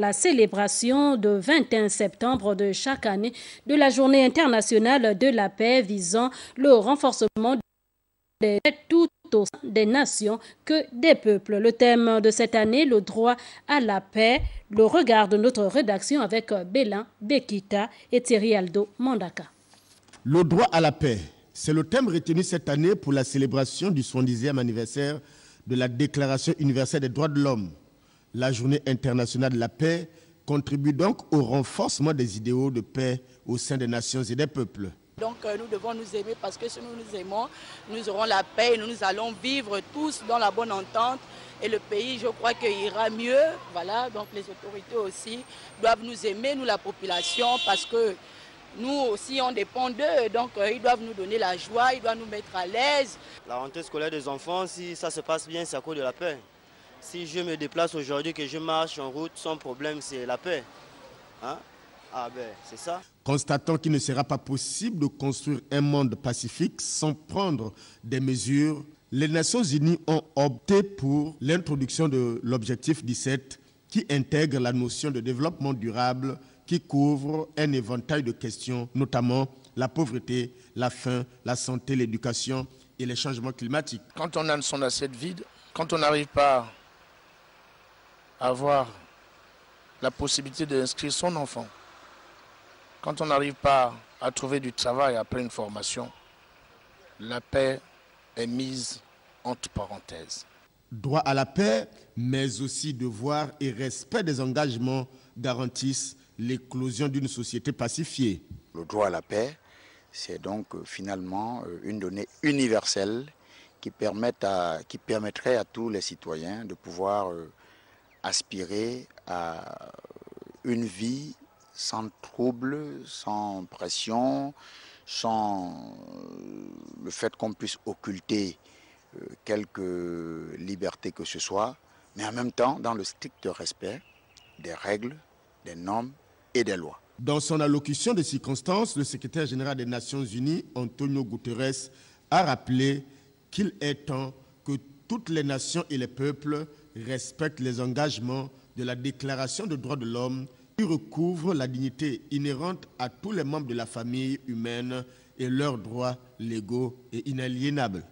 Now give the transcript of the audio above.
La célébration du 21 septembre de chaque année de la Journée internationale de la paix visant le renforcement des tout au sein des nations que des peuples. Le thème de cette année, le droit à la paix, le regard de notre rédaction avec Bélin, Bekita et Thierry Aldo Mandaka. Le droit à la paix, c'est le thème retenu cette année pour la célébration du 70e anniversaire de la Déclaration universelle des droits de l'homme. La Journée internationale de la paix contribue donc au renforcement des idéaux de paix au sein des nations et des peuples. Donc nous devons nous aimer parce que si nous nous aimons, nous aurons la paix et nous allons vivre tous dans la bonne entente et le pays, je crois qu'il ira mieux. Voilà, donc les autorités aussi doivent nous aimer, nous la population, parce que nous aussi on dépend d'eux, donc ils doivent nous donner la joie, ils doivent nous mettre à l'aise. La rentrée scolaire des enfants, si ça se passe bien, c'est à cause de la paix. Si je me déplace aujourd'hui, que je marche en route sans problème, c'est la paix. Hein? Ah ben, c'est ça. Constatant qu'il ne sera pas possible de construire un monde pacifique sans prendre des mesures, les Nations Unies ont opté pour l'introduction de l'objectif 17 qui intègre la notion de développement durable qui couvre un éventail de questions, notamment la pauvreté, la faim, la santé, l'éducation et les changements climatiques. Quand on a son assiette vide, quand on n'arrive pas à avoir la possibilité d'inscrire son enfant, quand on n'arrive pas à trouver du travail après une formation, la paix est mise entre parenthèses. Droit à la paix, mais aussi devoir et respect des engagements garantissent l'éclosion d'une société pacifiée. Le droit à la paix, c'est donc finalement une donnée universelle qui permettrait à tous les citoyens de pouvoir aspirer à une vie sans trouble, sans pression, sans le fait qu'on puisse occulter quelque liberté que ce soit, mais en même temps dans le strict respect des règles, des normes et des lois. Dans son allocution de circonstance, le secrétaire général des Nations Unies, Antonio Guterres, a rappelé qu'il est temps que toutes les nations et les peuples respectent les engagements de la Déclaration des droits de l'homme qui recouvre la dignité inhérente à tous les membres de la famille humaine et leurs droits légaux et inaliénables.